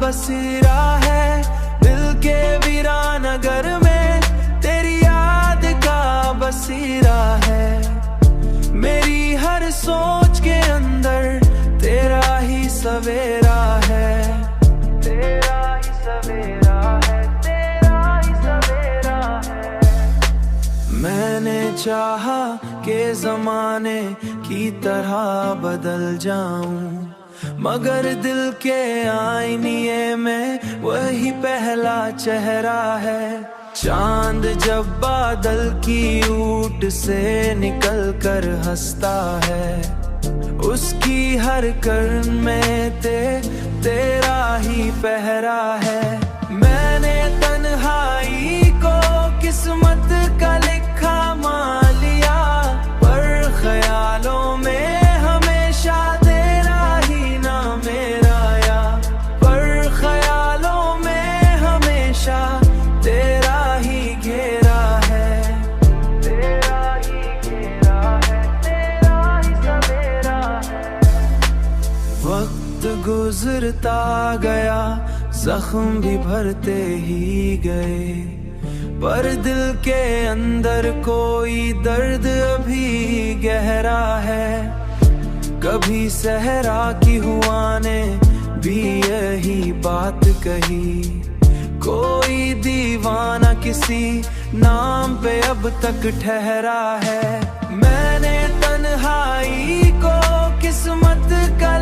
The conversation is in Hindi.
बसेरा है दिल के वीरान नगर में, तेरी याद का बसेरा है। मेरी हर सोच के अंदर तेरा ही सवेरा है, तेरा ही सवेरा है, तेरा ही सवेरा है। मैंने चाहा कि ज़माने की तरह बदल जाऊं, मगर दिल के आईने में वही पहला चेहरा है। चांद जब बादल की ऊट से निकल कर हंसता है, उसकी हर कर्न में तेरा ही पहरा है। मैंने तन्हाई को किस्मत का लिखा मान लिया, पर ख्यालों में हमेशा तेरा ही नाम मेरा या, पर ख्यालों में हमेशा तेरा ही घेरा है, तेरा ही घेरा है, तेरा ही सवेरा है। वक्त गुजरता गया, जख्म भी भरते ही गए, पर दिल के अंदर कोई दर्द अभी गहरा है। कभी सहरा की हुआ ने भी यही बात कही, कोई दीवाना किसी नाम पे अब तक ठहरा है। मैंने तन्हाई को किस्मत का